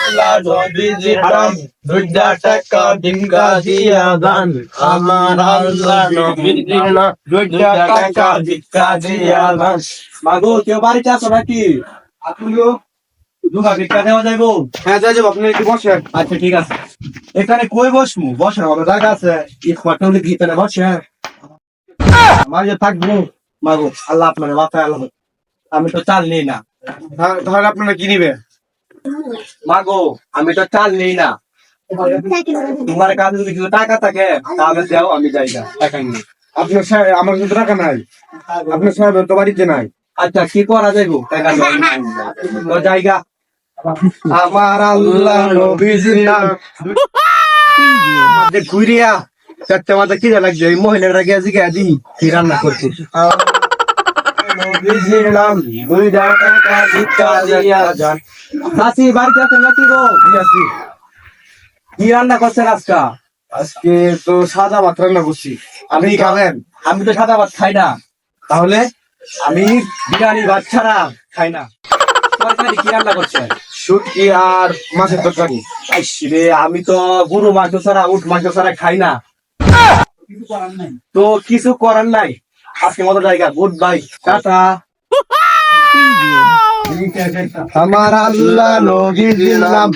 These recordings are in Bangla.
আল্লাহ নবীজির নাম দুইটা টাকা ভিক্ষা দিয়া দান আমার আল্লাহ নবীজির নাম দুইটা টাকা ভিক্ষা দিয়া দান মাগো কেউ বাড়িতে আছো নাকি আপনিও দুটা ভিক্ষা দেওয়া যাইবো হ্যাঁ যাইবো আপনি একটু বসেন আচ্ছা ঠিক আছে এখানে কই বসমু বসার হবে জায়গা আছে এক পাটলে ভিতরে বসে আমার যে থাকবো মাগো আল্লাহ আপনার মাথায় আল্লাহ আমি তো চাল নেই না তাহলে আপনারা কি নিবে মাগো আমি তো চাল নেই না তোমার কাছে যদি কিছু টাকা থাকে তাহলে দাও আমি যাই না টাকা নিয়ে আপনার সাহেব আমার কিন্তু টাকা নাই আপনার সাহেব তো বাড়িতে নাই আচ্ছা কি করা যাইব টাকা তো জায়গা আমার আল্লাহ নবীজির নাম ঘুরিয়া চারটে মাথা কি লাগছে এই মহিলাটা গিয়ে জিজ্ঞাসা দি কি রান্না করছে নবীজির নাম দুইটা টাকা ভিক্ষা দিয়া যান চাচি বাড়িতে আছেন নাকি গো কি রান্না করছেন আজকে তো সাদা ভাত রান্না করছি আপনি খাবেন আমি তো সাদা ভাত খাই না তাহলে আমি বিরিয়ানি ভাত ছাড়া খাই না তরকারি কি রান্না করছেন শুটকি আর মাছের তরকারি রে আমি তো গরু মাংস ছাড়া উট মাংস ছাড়া খাই না তো কিছু করার নাই আজকে মতো জায়গা গুড বাই টাটা আমার আল্লাহ নবীজির নাম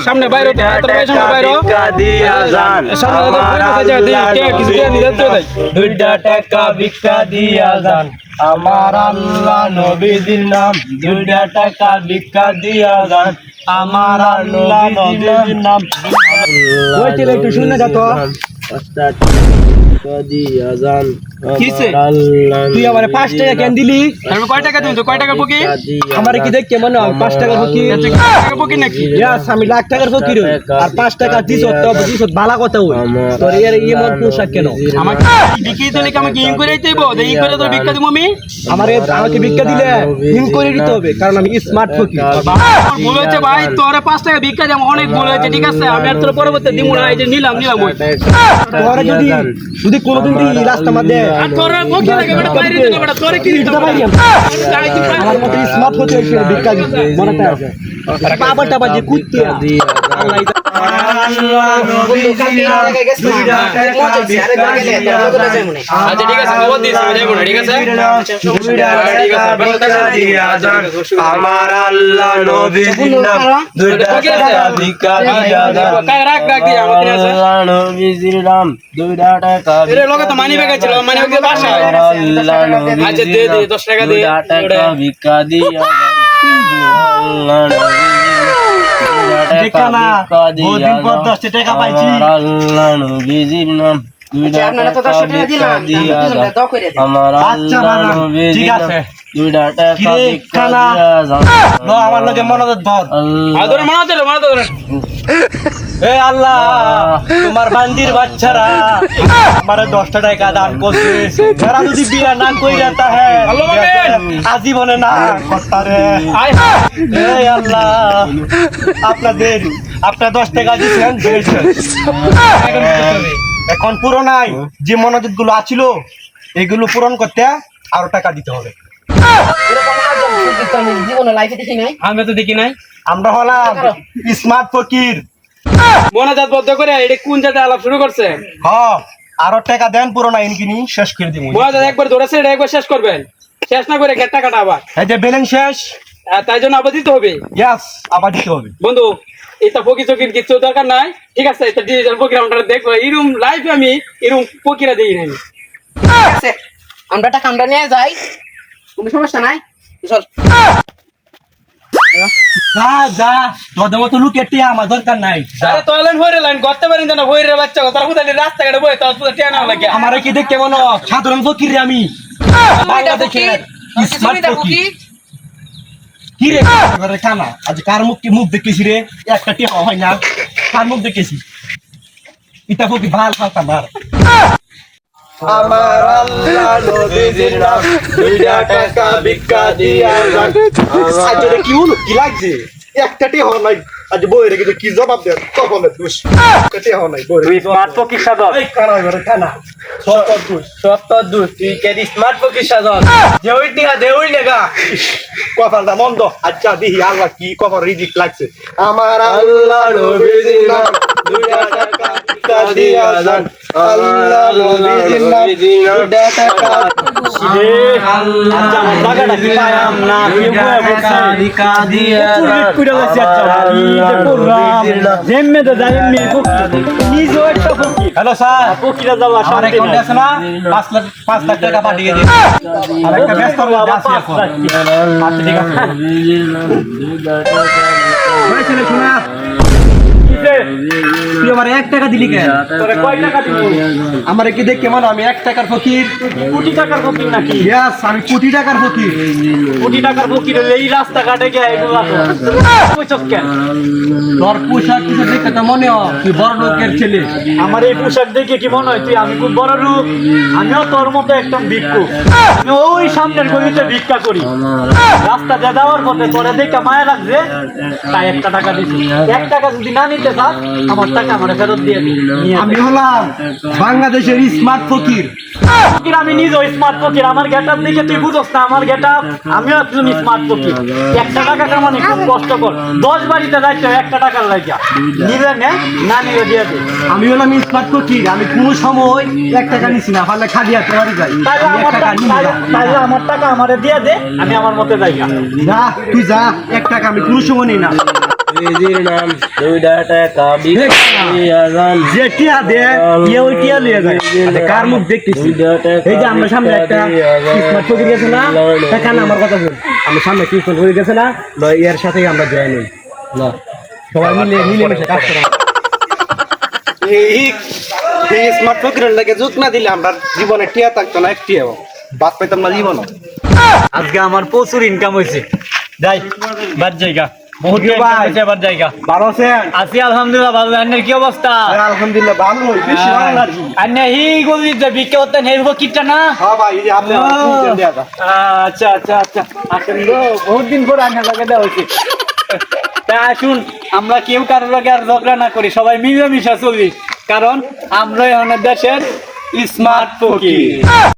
সামনে বাইরে দুইটা টাকা ভিক্ষা দিয়া যান আমার আল্লাহ নবীজির নাম দুইটা টাকা ভিক্ষা দিয়া যান আমার আল্লাহ নবীজির নাম একটু শুনে যা তো তুই আমার 5 টাকা কেন দিলি আমি কয় টাকা দিন তো কয় টাকা ফকির আমার কি দেখ কেমন 5 টাকা ফকির টাকা ফকির নাকি ইয়াস আমি লাখ টাকার ফকির আর 5 টাকা দিছ তো দিছ ভালো কথা হই তোর এর এই মত পোশাক কেন আমাকে বিক্রি দিলে আমাকে ইন করে দিতেইবো ইন করে তো ভিক্ষা দিমু আমি আমাকে ভিক্ষা দিলে ইন করে দিতে হবে কারণ আমি স্মার্ট ফকির ভুল হয়েছে ভাই তোর 5 টাকা ভিক্ষা দিম অনেক ভুল হয়েছে ঠিক আছে আমি আর তোর পরবর্তী দিমু না এই যে নিলাম তোর যদি কোনদিন এই রাস্তা মধ্যে আর তোর ফকির লাগে বড় বাইরে দিলে বড় তোর কি দিতে পারি আমার মত স্মার্ট হতে হইছে ভিক্ষা দিতে মনেটা আছে বাবাটা বাজে কুত্তে আল্লাহ নবীজির নাম দুইটা টাকা ভিক্ষা আচ্ছা ঠিক আছে খবর দিছি আমি যাবো না ঠিক আছে দুইটা টাকা ভিক্ষা দিয়া যান আমার আল্লাহ নবীজির নাম দুইটা টাকা ভিক্ষা দিয়া যান কাই রাখ দিয়া আমাদের আছে আল্লাহ নবীজির নাম দুইটা টাকা এর লগে তো মানি ব্যাগ ছিল মানি ব্যাগ বাসায় আচ্ছা দে 10 টাকা দে টাকা ভিক্ষা দিয়া আল্লাহ দেখানা বহুদিন পর 10 টাকা পাইছি আল্লাহ নবীজির নাম দুইটা টাকা ভিক্ষা দিয়া আমার আল্লাহ নবীজির ঠিক আছে দুইটা টাকা ভিক্ষা দিয়া লো আমার লগে মনোযোগ ধর আদর মনোযোগ ধর এ আল্লাহ তোমার বান্দির বাচ্চারা আমারে 10 টাকা দান করছে যারা যদি বিয়া না কইরা তাহে আজীবনে না করতারে এ আল্লাহ আপনার 10 টাকা দিয়েছেন এখন পুরো নাই যে মনোযোগ গুলো আছিল এগুলো পূরণ করতে আরো টাকা দিতে হবে আমি তো দেখি নাই আমরা হলাম স্মার্ট ফকির মনাজাত বদ্ধ করে এটা কোন জায়গায় আলাপ শুরু করছে হ্যাঁ আরো টাকা দেন পুরো না ইনকিনি শেষ করে দিব মনাজাত একবার ধরেছে এটা একবার শেষ করবেন শেষ না করে টাকাটা আবার এই যে ব্যালেন্স শেষ তাই জন্য আবার দিতে হবে ইয়েস আবার দিতে হবে বন্ধু এটা ফকির চকির কিছু দরকার নাই ঠিক আছে এটা ডিজিটাল প্রোগ্রাম আমরা দেখবো এরকম লাইভ আমি এরকম ফকিরা দেই নাই ঠিক আছে আমরা টাকা আমরা নিয়ে যাই কোনো সমস্যা নাই চল যা তোদের মতো লুকেটি আমার দরকার নাই আরে তোলেন হইরে লাইন করতে পারেন না হইরে বাচ্চা তোরা কোথায় রাস্তাঘাটে বই তোর পুরো টিয়া নাও লাগে আমারে কি দেখতে কেমন সাধারণ ফকির আমি বাংলাদেশে স্মার্ট ফকির কি রে করে খানা আজ কার মুখ দেখেছি রে একটা টিয়া হয় না কার মুখ দেখেছি এটা ফকির ভাল ফালতা মার আমার আল্লাহ নবীজির নাম দুইটা টাকা ভিক্ষা দিয়া যান আজ কি হলো কি লাগছে একটা টিয়া হয় নাই আজ বই রেখে কি জবাব দেন কপালের দোষ কেটে হওয়া নাই বই তুই স্মার্ট ফকির সাজস এই কানা এবারে কানা সত্য দুষ তুই কে স্মার্ট ফকির সাজস যে ওই টিহা দে ওই লেগা কপালটা মন্দ আচ্ছা দেখি আল্লাহ কি কপাল রিজিক লাগছে আমার আল্লাহ নবীজির নাম দুইটা টাকা দিয়া যান আল্লাহ নবীজির নাম দুইটা টাকা আচ্ছা টাকাটা কি পাইলাম না কি দিয়া কুড়া লাগছে আচ্ছা কি যে করলাম জেমে তো যাই মি কি যে একটা ফকির হ্যালো স্যার ফকিরা যাওয়া সামনে কোন আছে না 5 লাখ টাকা পাঠিয়ে দিন আর একটা ব্যস্ত হয়ে যাচ্ছি এখন আচ্ছা ঠিক আছে ভাই ছেলে শোনা তুই আমার 1 টাকা দিলি কেন তোরে কয় টাকা দিব আমারে কি দেখ কেমন আমি 1 টাকার ফকির কোটি টাকার ফকির নাকি यस আমি কোটি টাকার ফকির কোটি টাকার ফকির এই রাস্তা কাটে কে এগুলা কইছস কেন তোর পোশাক কিছু দেখে তো মনে হয় তুই বড় লোকের ছেলে আমার এই পোশাক দেখে কি মনে হয় তুই আমি খুব বড় লোক আমিও তোর মতো একদম ভিক্ষুক আমি ওই সামনের গলিতে ভিক্ষা করি রাস্তা দিয়ে যাওয়ার পথে তোরে দেখে মায়া লাগছে তাই 1 টাকা দিছি 1 টাকা যদি না নিতে চাস আমার টাকা আমারে ফেরত দিয়ে দিন আমি হলাম বাংলাদেশের স্মার্ট ফকির ফকির আমি নিজেও স্মার্ট ফকির আমার গেটআপ দেখে তুই বুঝছ না আমার গেটআপ আমিও একজন স্মার্ট ফকির 1 টাকা কামানো খুব কষ্টকর 10 বাড়িতে যাইতে 1 টাকার লাগা নিবে না নিবে দিয়ে দে আমি হলাম স্মার্ট ফকির আমি কোনো সময় 1 টাকা নিছি না পারলে খাদিয়া তোমারই যাই তাহলে আমার টাকা আমারে দিয়ে দে আমি আমার মতে যাই যা তুই যা 1 টাকা আমি কোনো সময় নেই না নবীজির নাম দুইটা টাকা দিয়া যান যে টিয়া দে কে ওই টিয়া লিয়ে যায় আচ্ছা কার মুখ দেখতেছি এই যে আমরা সামনে একটা স্মার্ট ফকির গেছে না দেখেন আমার কথা শুন আমরা সামনে কি ফকির গেছে না এর সাথেই আমরা জয়েন হই না সবাই মিলে মিশে কাজ করা এই স্মার্ট ফকিরের লাগে জোক না দিলে আমরা জীবনে টিয়া থাকতো না একটিও বাদ পাইতাম না জীবন আজকে আমার প্রচুর ইনকাম হয়েছে যাই বাদ জায়গা বহুত এবার জায়গা ভালো আছেন আছি আলহামদুলিল্লাহ ভালো আন্নের কি অবস্থা আলহামদুলিল্লাহ ভালো বেশি ভালো লাগছে আন্নে হি গলি যে বিকে হতে নেই ফকিরটা না হ্যাঁ ভাই এই যে আপনি আমার দেয়া দাও আচ্ছা আচ্ছা আচ্ছা আসেন গো বহুত দিন পর আন্নের লাগে দেওয়া হয়েছে তা আসুন আমরা কেউ কারোর লগে আর ঝগড়া না করি সবাই মিলেমিশে চলি কারণ আমরা আমাদের দেশের স্মার্ট ফকির